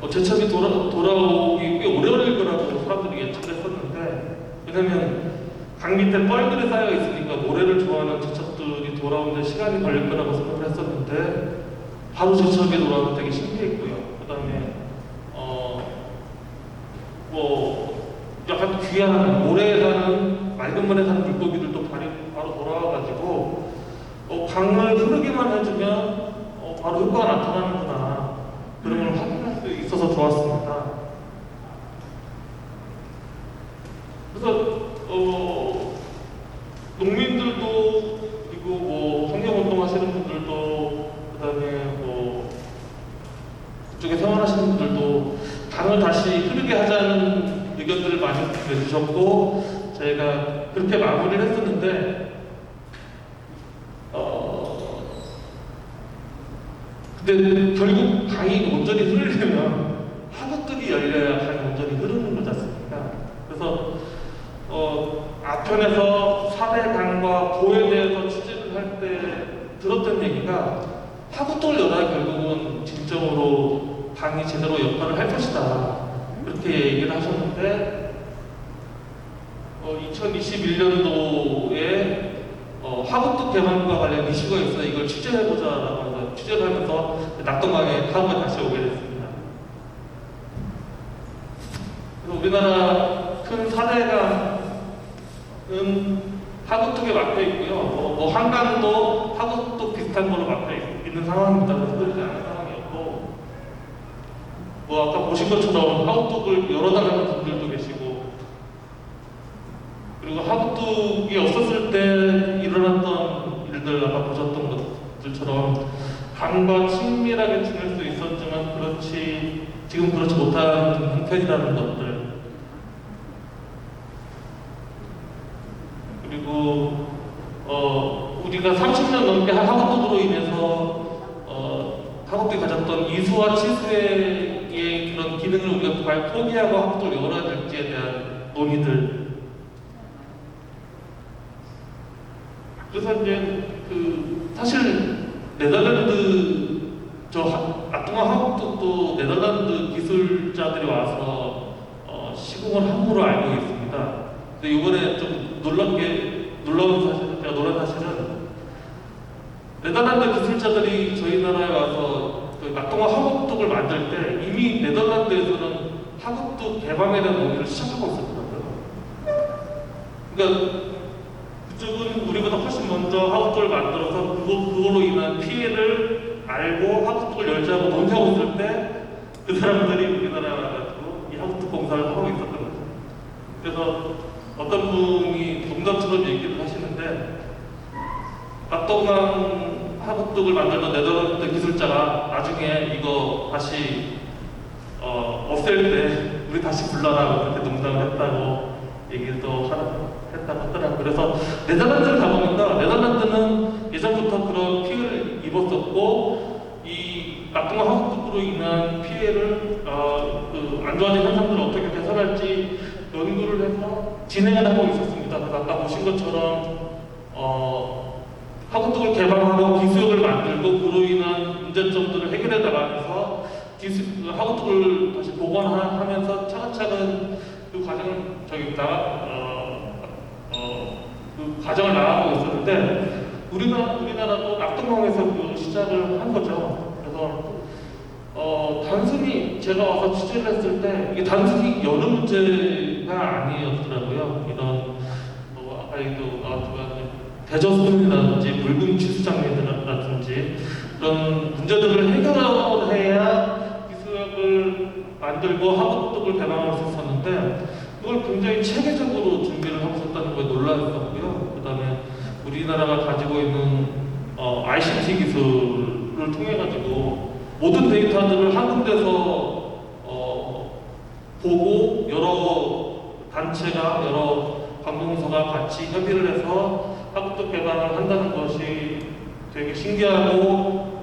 제첩이 돌아오기 꽤 오래 걸릴 거라고 사람들이 예측했었는데, 왜냐면 강 밑에 뻘들이 쌓여 있으니까 모래를 좋아하는 제첩들이 돌아오는데 시간이 걸릴 거라고 생각을 했었는데 바로 제첩이 돌아오면 되게 신기했고요. 그다음에 뭐 약간 귀한 모래에 사는 맑은 물에 사는 물고기들도 바로 돌아와가지고 강을 흐르기만 해주면 바로 효과가 나타나는구나, 그런 걸 확인할 수 있어서 좋았습니다. 그래서 농민들도, 그리고 뭐 환경운동 하시는 분들도, 그다음에 뭐 그쪽에 생활하시는 분들도 강을 다시 흐르게 하자는 의견들을 많이 내주셨고, 저희가 그렇게 마무리를 했었는데 근데 결국 강이 온전히 흐르려면 하구뚝이 열려야 강이 온전히 흐르는 거지 않습니까? 그래서 아편에서 4대 강과 보에 대해서 취재를 할 때 들었던 얘기가, 하구뚝을 열어야 결국은 진정으로 강이 제대로 역할을 할 것이다, 그렇게 얘기를 하셨는데 2021년도에 하구뚝 개방과 관련 이슈가 있어 이걸 취재해보자라고 해서 취재를 하면서 낙동강에 타고에 다시 오게 됐습니다. 그래서 우리나라 큰 4대강은 하구뚝에 막혀 있고요. 뭐 한강도 하구뚝 비슷한 걸로 막혀 있는 상황입니다. 그래서 그렇지 않은 상황이었고, 뭐 아까 보신 것처럼 하구뚝을 열어달라는 분들도 계시고, 그리고 하구뚝이 없었을 때 일어났던 일들, 아까 보셨던 것들처럼 강과 친밀하게 지낼 수 있었지만 지금 그렇지 못한 형편이라는 것들, 그리고 우리가 30년 넘게 하구뚝으로 인해서 하구뚝이 가졌던 이수와 치수의 그런 기능을 우리가 과연 포기하고 하구뚝을 열어야 될지에 대한 논의들. 그래서 이제 사실 네덜란드 낙동강 하구뚝도 네덜란드 기술자들이 와서 시공을 한 걸로 알고 있습니다. 근데 이번에 좀 놀라운 사실은 네덜란드 기술자들이 저희 나라에 와서 낙동강 하구뚝을 만들 때 이미 네덜란드에서는 하구뚝 개방에 대한 논의를 시작하고 있었더라고요. 그러니까 그쪽은 우리보다 훨씬 먼저 하구뚝을 만들어서 그걸로 인한 피해를 알고 하구뚝을 열자고 논의하고 있을 때 그 사람들이 우리나라에 와가지고 이 하구뚝 공사를 하고 있었던 거죠. 그래서 어떤 분이 농담처럼 얘기를 하시는데, 낙동강 하구뚝을 만들던 네덜란드 기술자가 나중에 이거 다시 없앨 때 우리 다시 불러라, 그렇게 농담을 했다고 얘기도 했다고 하더라고요. 그래서 네덜란드를 가보니까 네덜란드는 예전부터 그런 피해를 입었었고, 이 낙동강 하구뚝으로 인한 피해를 안 좋아진 현상들을 어떻게 개선할지 연구를 해서 진행을 하고 있었습니다. 그래서 아까 보신 것처럼 하구뚝을 개방하고 기수역을 만들고 그로 인한 문제점들을 해결해 나가면서 하구뚝을 다시 복원하면서 차근차근 그 과정을 나가고 있었는데, 우리나라도 낙동강에서 그 시작을 한 거죠. 그래서 단순히 제가 와서 취재를 했을 때 이게 단순히 여러 문제가 아니었더라고요. 이런 아까 얘기도 나왔지만 대저수문이라든지 묽은 취수 장애라든지 그런 문제들을 해결해야 기수역을 만들고 하구뚝을 개방할 수 있었는데, 그걸 굉장히 체계적으로 준비를 하고 있었다는 거에 놀랐었고요. 그 다음에 우리나라가 가지고 있는 ICT 기술을 통해 가지고 모든 데이터들을 한 군데서 보고 여러 단체가, 여러 관공서가 같이 협의를 해서 하구뚝 개방을 한다는 것이 되게 신기하고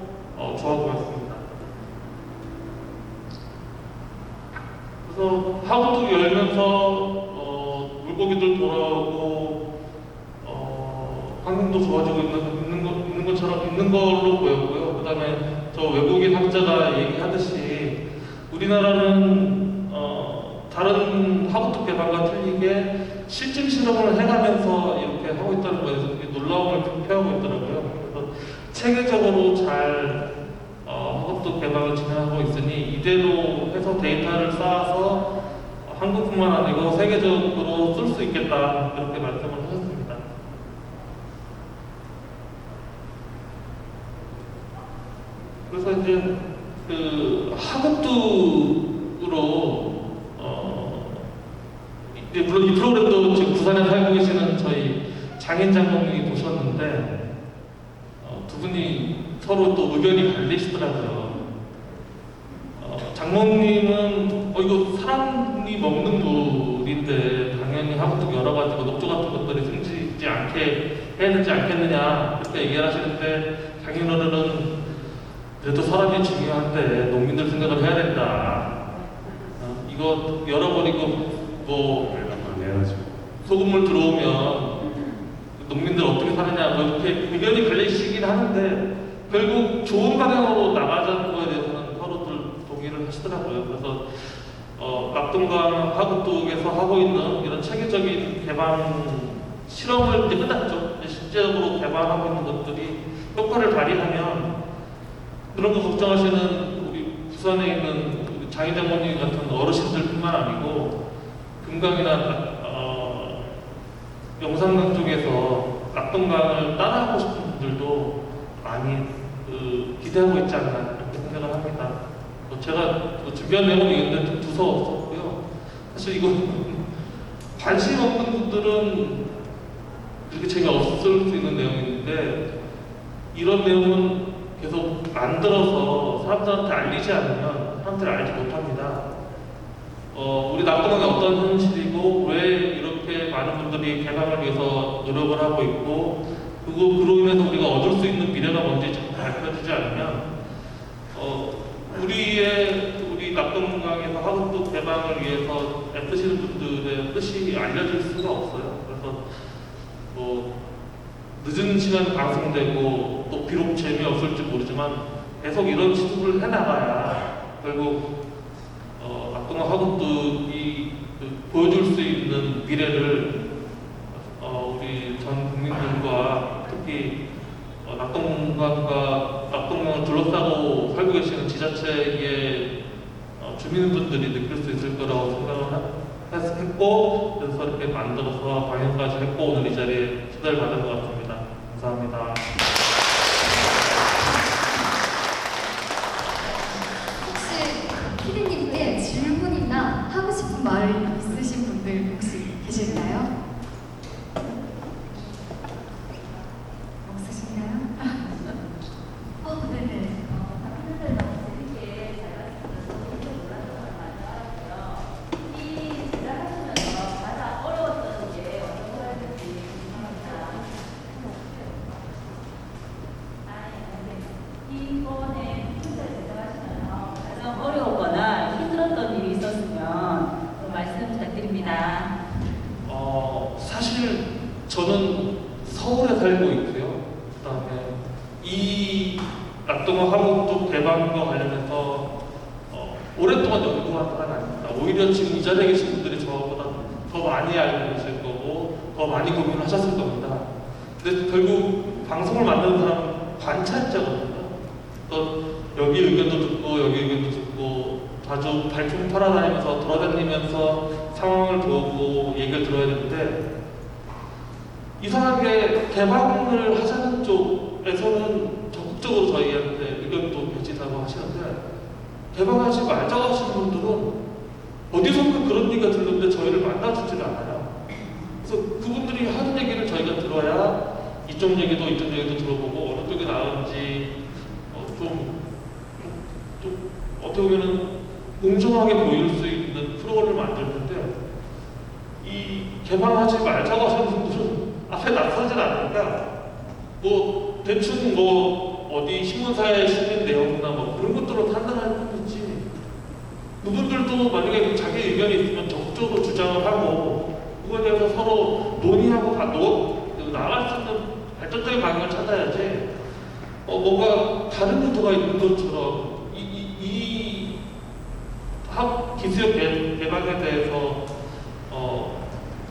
하우도 열면서 물고기들 돌아오고 환경도 좋아지고 있는 걸로 보였고요. 그다음에 저 외국인 학자가 얘기하듯이 우리나라는 다른 하우도 개발과 틀리게 실증 실험을 해가면서 이렇게 하고 있다는 거에서 되게 놀라움을 표하고 있더라고요. 그래서 체계적으로 잘 하우도 개발을 진행하고 있으니 이대로 해서 데이터를 쌓아서 한국뿐만 아니고 세계적으로 쓸 수 있겠다 이렇게 말씀을 하셨습니다. 그래서 이제 그 하급두로 물론 이 프로그램도 지금 부산에 살고 계시는 저희 장인 장모님이 보셨는데 두 분이 서로 또 의견이 갈리시더라고요. 장모님은 이거 사람이 먹는 물인데 당연히 하급둑 열어가지고 녹조 같은 것들이 생기지 않게 해야 되지 않겠느냐 그렇게 얘기를 하시는데 장인어른은 그래도 사람이 중요한데 농민들 생각을 해야 된다. 이거 열어버리고 뭐 소금물 들어오면 농민들 어떻게 사느냐 뭐 이렇게 의견이 갈리시긴 하는데 결국 좋은 방향으로 나가자는 거에 대해서는 서로들 동의를 하시더라고요. 그래서 낙동강 하급둑에서 하고 있는 이런 체계적인 개방 실험을 이제 끝났죠. 이제 실제적으로 개발하고 있는 것들이 효과를 발휘하면 그런 거 걱정하시는 우리 부산에 있는 우리 장인장모님 같은 어르신들뿐만 아니고 금강이나 영산강 쪽에서 낙동강을 따라하고 싶은 분들도 많이 기대하고 있지 않나 이렇게 생각을 합니다. 제가 준비한 내용이 있는데 좀 두서웠었고요. 사실 이거 관심 없는 분들은 그렇게 재미없을 수 있는 내용인데 이런 내용은 계속 만들어서 사람들한테 알리지 않으면 사람들이 알지 못합니다. 우리 낙동강이 어떤 현실이고 왜 이렇게 많은 분들이 개방을 위해서 노력을 하고 있고 그로 인해서 우리가 얻을 수 있는 미래가 뭔지 좀 밝혀지지 않으면 우리 낙동강에서 하급둑 개방을 위해서 애쓰시는 분들의 뜻이 알려질 수가 없어요. 그래서 뭐 늦은 시간 방송되고 또 비록 재미없을지 모르지만 계속 이런 시도를 해나가야 결국 낙동강 하급둑이 보여줄 수 있는 미래를 우리 전 국민들과 특히 낙동강을 둘러싸고 살고 계시는 지자체의 주민분들이 느낄 수 있을 거라고 생각을 했고 그래서 이렇게 만들어서 방영까지 했고 오늘 이 자리에 초대를 받은 것 같습니다. 감사합니다. 혹시 피디님께 질문이나 하고 싶은 말 있으신 분들 혹시 계실까요? 없으신가요? 네네. 어려웠거나 힘들었던 일이 있었으면 말씀 부탁드립니다. 사실 저는 서울에 살고 있고요. 그다음에 이 낙동강 하급둑 개방과 관련해서 오랫동안 연구한 사람이 아닙니다. 오히려 지금 이 자리에 계신 분들이 저보다 더 많이 알고 계실 거고 더 많이 고민을 하셨을 겁니다. 근데 결국 방송을 만드는 사람은 관찰자거든요. 또 여기 의견도 듣고 여기 의견도 듣고 자주 발품 팔아다니면서 돌아다니면서 상황을 보고 얘기를 들어야 되는데 이상하게 개방을 하자는 쪽에서는 적극적으로 저희한테 의견도 배치하고 하시는데 개방하지 말자고 하시는 분들은 어디선가 그런 얘기가 들렸는데 저희를 만나주질 않아요. 그래서 그분들이 하는 얘기를 저희가 들어야 이쪽 얘기도 들어보고 어느 쪽이 나은지 좀 어떻게 보면은 공정하게 보일 수 있는 프로그램을 만들는데 이 개방하지 말자고 하시는 분들은 앞에 나서질 않으니까 뭐 대충 뭐 어디 신문사에 실린 내용이나 뭐 그런 것들로 판단할 뿐이지 그분들도 만약에 자기 의견이 있으면 적극적으로 주장을 하고 그거에 대해서 서로 논의하고 나아갈 수 있는 발전적인 방향을 찾아야지 뭔가 다른 의도가 있는 것처럼 이 기술력 개방에 대해서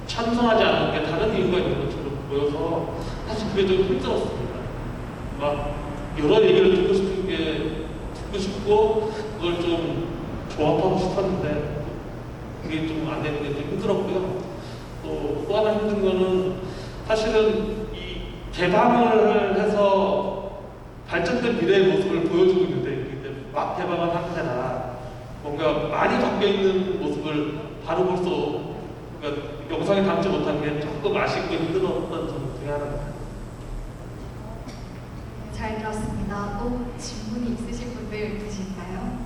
찬성하지 않는 게 다른 이유가 있는 것처럼 보여서 사실 그게 좀 힘들었습니다. 막 여러 얘기를 듣고 싶고 그걸 좀 조합하고 싶었는데 그게 좀 안 되는 게 좀 힘들었고요. 또 하나 힘든 거는 사실은 이 개방을 해서 발전된 미래의 모습을 보여주고 있는데 막 개방을 하느라 뭔가 많이 바뀌어 있는 모습을 바로 볼 수 그러니까 영상에 담지 못한 게 조금 아쉽고 힘들었던 점 중에 하나입니다. 잘 들었습니다. 또 질문이 있으실 분들 계실까요?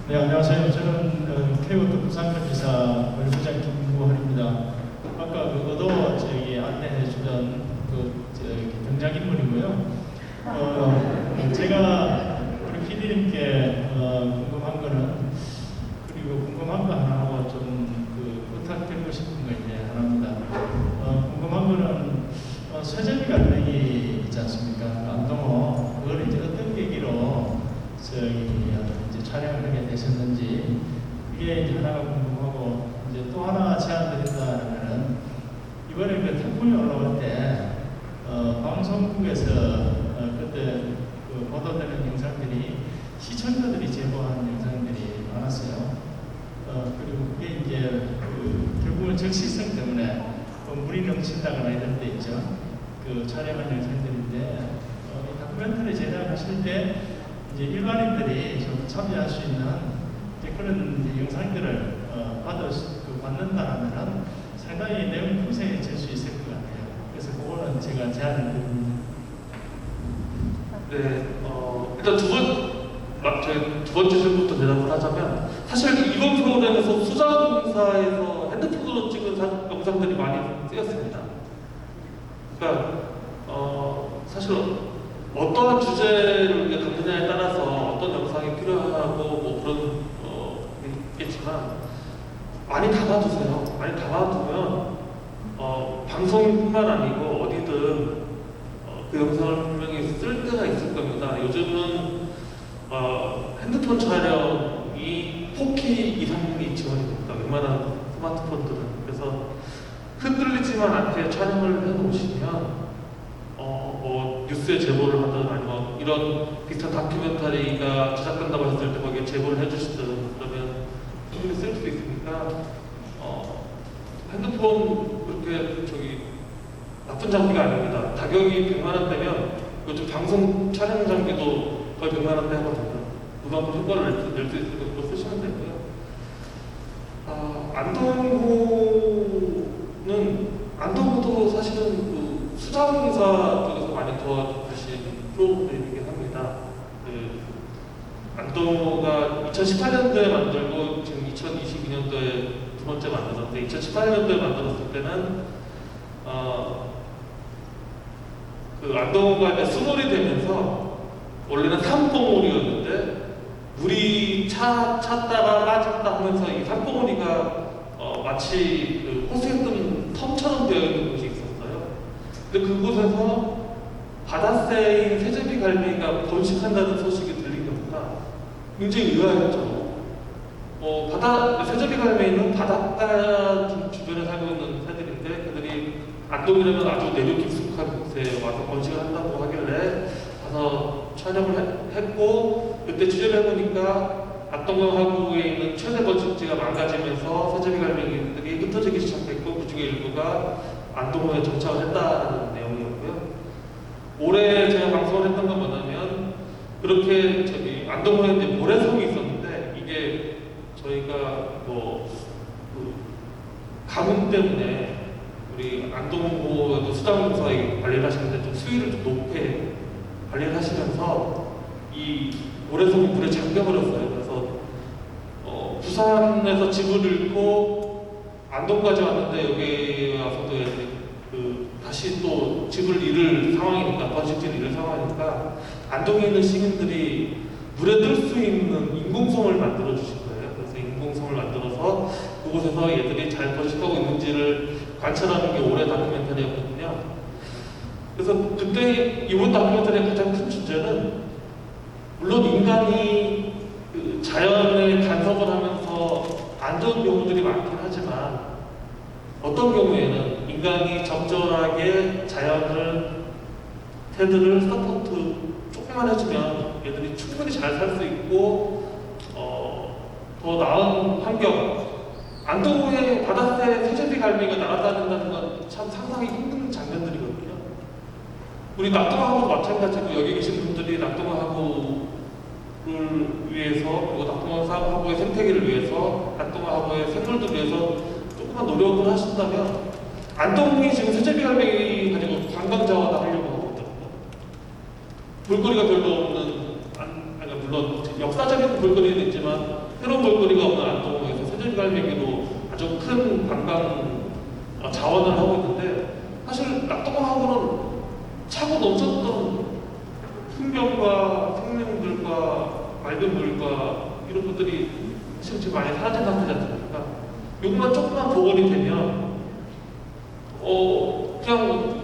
네, 안녕하세요. 저는 K워터 부산건지사 본부장 김무환입니다. 아까 그거도 안내해 주던 등장인물이고요. 제가 우리 PD님께 궁금한 거는 그리고 궁금한 거 하나 하고 좀 부탁드리고 싶은 거 이제 하나입니다. 궁금한 거는 서재비 갈등이 있지 않습니까? 안동호 그걸 이제 어떤 계기로 이제 촬영을 하게 되셨는지 이게 이제 하나가 궁금하고 이제 또 하나 제안드린다면은 이번에 그 태풍이 올라올 때 방송국에서 그때 보도되는 영상들이 시청자들이 제보한 영상들이 많았어요. 그리고 그게 이제 결국은 적시성 때문에 물이 넘친다거나 이런 데 있죠. 촬영한 영상들인데 다큐멘터리 제작하실 때 이제 일반인들이 좀 참여할 수 있는 이제 그런 이제 영상들을 받는다라면은 상당히 내용 풍성해질 수 있을 것 같아요. 그래서 그거는 제가 제안을 드립니다. 네, 일단 두 번째 질문부터 대답을 하자면 사실 이번 프로그램에서 수자공사에서 핸드폰으로 찍은 영상들이 많이 쓰였습니다. 그러니까 사실 어떠한 주제를 우리가 담느냐에 따라서 어떤 영상이 필요하고 뭐 그런 있겠지만 많이 담아두세요. 많이 담아두면 방송뿐만 아니고 어디든 그 영상을 분명히 쓸 때가 있을 겁니다. 요즘은 핸드폰 촬영이 4K 이상이 지원이 됩니다. 웬만한 스마트폰들은. 그래서 흔들리지만 않게 촬영을 해놓으시면 뭐 뉴스에 제보를 하든 아니면 이런 비슷한 다큐멘터리가 제작된다고 했을 때 거기에 제보를 해주시든 그러면 충분히 쓸 수 있으니까 핸드폰 그렇게 나쁜 장비가 아닙니다. 가격이 100만 원대면 요즘 방송 촬영 장비도 거의 100만 원대 하거든요. 그만큼 효과를 낼 수 있을 것도 쓰시면 되고요. 안동호도 사실은 수자공사 쪽에서 많이 도와주신 프로그램이긴 합니다. 안동호가 2018년도에 만들고 지금 2022년도에 두 번째 만들었는데 2018년도에 만들었을 때는 안동호가 수몰이 되면서 원래는 산봉우리였는데 물이 찼다가 빠졌다 하면서 이 산봉우리가 마치 호수에 뜬 텀처럼 되어 있는 곳이 있었어요. 근데 그곳에서 바닷새인 세제비 갈매기가 번식한다는 소식이 들린 겁니다. 굉장히 의아했죠. 세제비 갈매기는 바닷가 주변에 살고 있는 새들인데 그들이 안동이라면 아주 내륙 깊숙한 곳에 와서 번식을 한다고 하길래 가서 촬영을 했고 그때 취재를 해보니까 안동하구에 있는 최대 번식지가 망가지면서 세제비 갈매기들이 흩어지기 시작했고 그 중에 일부가 안동호에 정착을 했다는 내용이었고요. 올해 제가 방송을 했던 건 뭐냐면 그렇게 안동호에 이제 모래성이 있었는데 이게 저희가 가뭄 때문에 우리 안동호에도 수자공사에 관리를 하시는데 좀 수위를 좀 높게 관리를 하시면서 이 모래성이 물에 잠겨버렸어요. 그래서 부산에서 집을 잃고 안동까지 왔는데 여기 와서도 다시 또 집을 잃을 상황이니까, 번식지를 잃을 상황이니까 안동에 있는 시민들이 물에 뜰 수 있는 인공섬을 만들어 주신 거예요. 그래서 인공섬을 만들어서 그곳에서 얘들이 잘 번식하고 있는지를 관찰하는 게 올해 다큐멘터리였거든요. 그래서 그때 이번 다큐멘터리의 가장 큰 주제는, 물론 인간이 그 자연에 간섭을 하면서 안 좋은 경우들이 많긴 하지만, 어떤 경우에는 인간이 적절하게 새들을 서포트 조금만 해주면 얘들이 충분히 잘 살 수 있고 더 나은 환경. 안동의 바닷새 새제비 갈매기가 날아다닌다는 건 참 상상이 힘든 장면들이거든요. 우리 낙동하고도 마찬가지고, 여기 계신 분들이 낙동하고를 위해서, 그리고 낙동하고의 생태계를 위해서, 낙동하고의 생물들을 위해서 조금만 노력을 하신다면, 안동이 지금 새제비 갈매기 가지고 관광 자원을 하려고 하고 있거든요. 볼거리가 별로 없는, 물론 역사적인 볼거리는 있지만 새로운 볼거리가 없는 안동에서 새제비 갈매기로 아주 큰 관광 자원을 하고 있는데, 사실 낙동하고는 차고 넘쳤던 풍경과 생명들과 맑은 물과 이런 것들이 사실 지금 많이 사라진 상태지 않습니까? 이것만 조금만 복원이 되면 그냥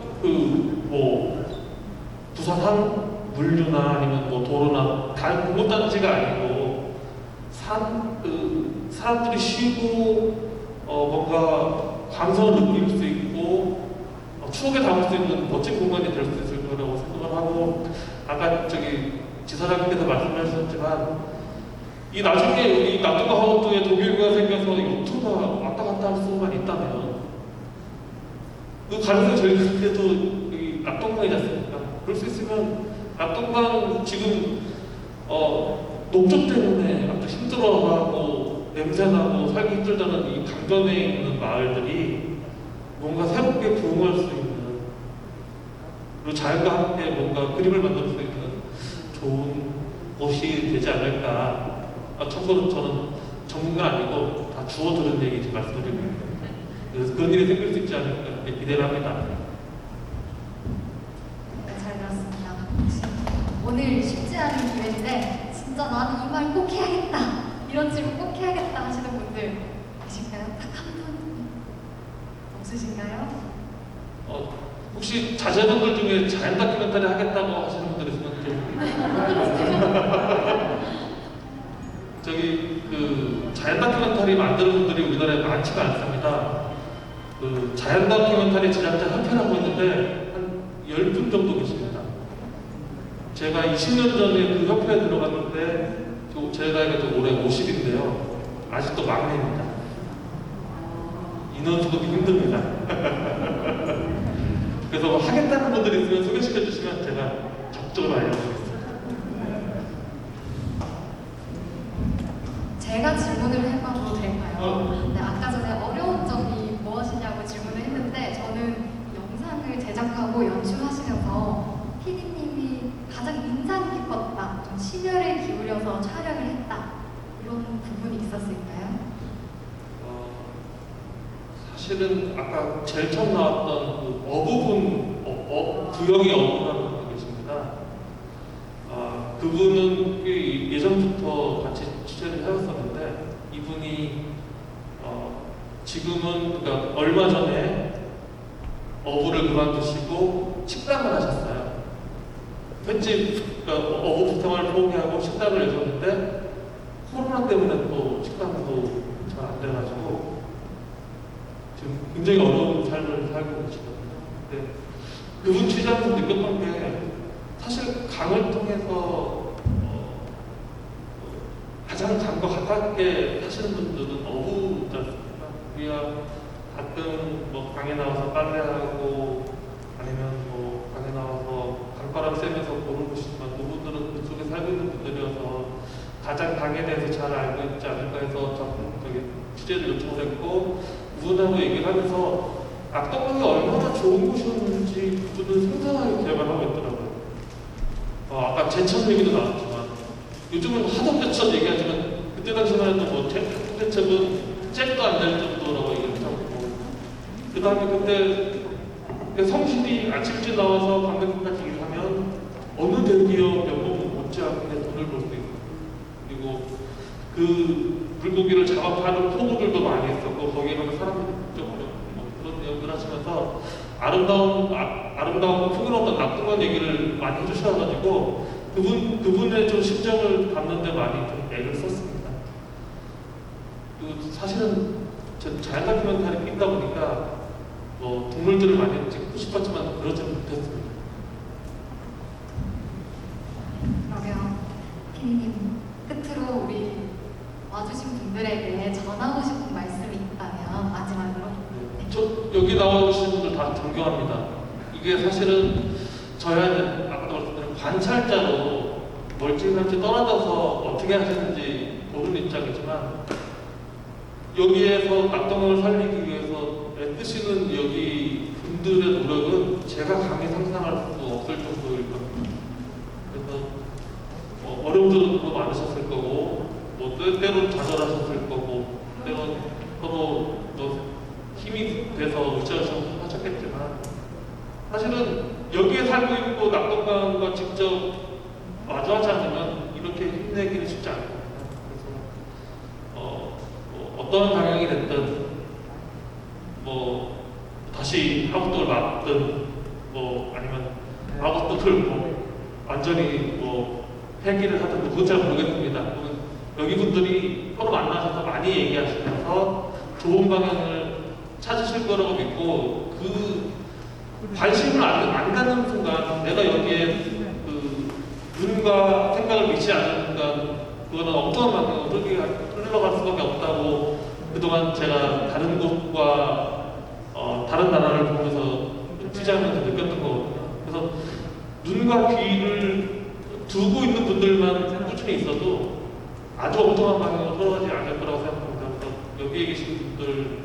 부산항 물류나 아니면 도로나 단 공급단지가 아니고 사람들이 쉬고 뭔가 감성을 느낄 수 있고 추억에 담을 수 있는 멋진 공간이 될 수 있을 거라고 생각을 하고, 아까 지사장님께서 말씀하셨지만 이 나중에 우리 낙동강원도에 도교가 생겨서 요트가 왔다 갔다 할 수만 있다면 그 가능성이 제일 큰 게도 낙동강이지 않습니까? 그럴 수 있으면 낙동강 지금 농촌 때문에 아주 힘들어하고 냄새나고 살기 힘들다는 이 강변에 있는 마을들이 뭔가 새롭게 부흥할 수 있는, 그리고 자연과 함께 뭔가 그림을 만들 수 있는 좋은 곳이 되지 않을까. 참고로 저는 전문가 아니고 다 주워 들은 얘기 말씀드리고 있습니다. 그래서 그런 일이 생길 수 있지 않을까 기대를 합니다. 네, 잘 들었습니다. 오늘 쉽지 않은 기회인데 진짜 나는 이 말 꼭 해야겠다, 이런 질문 꼭 해야겠다 하시는 분들 계실까요? 딱 한 분 없으신가요? 혹시 자제분들 중에 자연 다큐멘터리 하겠다고 하시는 분들 있으면 자연 다큐멘터리 만드는 분들이 우리나라에 많지가 않습니다. 자연 다큐멘터리 제작자 협회라고 있는데 한 10분 정도 계십니다. 제가 20년 전에 그 협회에 들어갔는데 제가 올해 50인데요. 아직도 막내입니다. 인원 수급이 힘듭니다. 그래서 하겠다는 분들이 있으면 소개시켜 주시면 제가 적극적으로 알려드리겠습니다. 제가 질문을 해봐도 될까요? 네, 아까 전에 어려운 점이 무엇이냐고 질문을 했는데, 저는 영상을 제작하고 연출하시면서 PD님이 가장 인상 깊었다, 좀 심혈을 기울여서 촬영을 했다, 이런 부분이 있었을까요? 사실은 아까 제일 처음 나왔던 그 구영이 어부라는 분이 계십니다. 그분은 예전부터 같이 취재를 해왔었는데, 이분이 지금은, 그러니까 얼마 전에 어부를 그만두시고 식당을 하셨어요. 횟집, 그러니까 어부 부탕을 포기하고 식당을 여셨는데 코로나 때문에 또 식당도 잘 안 돼가지고 지금 굉장히 어려운 삶을 살고 계시거든요. 근데 그분 취재하면서 느꼈던 게, 사실 강을 통해서 가장 강과 가깝게 사시는 분들은 어부지 않습니까? 우리가 가끔 강에 나와서 빨래하고 아니면 강에 나와서 강바람 쐬면서 보는 곳이지만, 그분들은 그쪽에 살고 있는 분들이어서 가장 강에 대해서 잘 알고 있지 않을까 해서 취재를 요청을 했고, 그분하고 얘기를 하면서 낙동강이 얼마나 좋은 곳이었는지 그분은 생생하게 기억을 하고 있더라고요. 아까 제천 얘기도 나왔지만, 요즘은 하던 제천 얘기하지만 그때 당시만 해도 제천 대책은 잽도 안 될 정도라고 얘기를 하고, 그 다음에 그때 성실이 아침 일찍 나와서 밤늦게까지 일하면 어느 대기업 연봉 못지않게 돈을 벌 수 있고, 그리고 그 물고기를 잡아 파는 포구들도 많이 있었고, 거기에 가면 사람들이 좀 그런 내용들 하시면서 아름다운 풍요로운 낙동강 얘기를 많이 해주셔가지고 그분의 좀 심정을 담는데 많이 좀 애를 썼습니다. 사실은 자연 다큐멘터리 찍다 보니까 뭐 동물들을 많이 찍고 싶었지만 그러지 못했습니다. 그러면 피디님 끝으로 우리 와주신 분들에게 전하고 싶은 말씀이 있다면 마지막으로. 저 여기 나와주신 분들 다 존경합니다. 이게 사실은 저희는 아까도 말씀드린 관찰자로 멀찌감치 떨어져서 어떻게 하시는지 모르는 입장이지만 여기에서 낙동강을 살리기 위해서 애쓰시는 여기 분들의 노력은 제가 감히 상상할 수 없을 정도일 겁니다. 그래서 어려움도 많으셨을 거고, 뭐 때로 좌절하셨을 거고, 때로 서로 힘이 돼서 으쌰으쌰하셨겠지만 사실은 여기에 살고 있고 낙동강과 직접 마주하지 않으면 이렇게 힘내기는 쉽지 않거든요. 그래서 어떤 방향이 됐든 뭐 다시 하구떡을 맞든 뭐 아니면 하구떡을 뭐 완전히 뭐 폐기를 하든 그건 잘 모르겠습니다. 여기 분들이 서로 만나셔서 많이 얘기하시면서 좋은 방향을 찾으실 거라고 믿고, 그 관심을 안 갖는 순간 내가 여기에 그 눈과 생각을 미치지 않는 순간 그거는 엉뚱한 방향으로 흘러갈 수밖에 없다고 그동안 제가 다른 곳과 다른 나라를 보면서 취재하면서 느꼈던 거거든요. 그래서 눈과 귀를 두고 있는 분들만 꾸준히 있어도 아주 엉뚱한 방향으로 흘러가지 않을 거라고 생각합니다. 그래서 여기에 계신 분들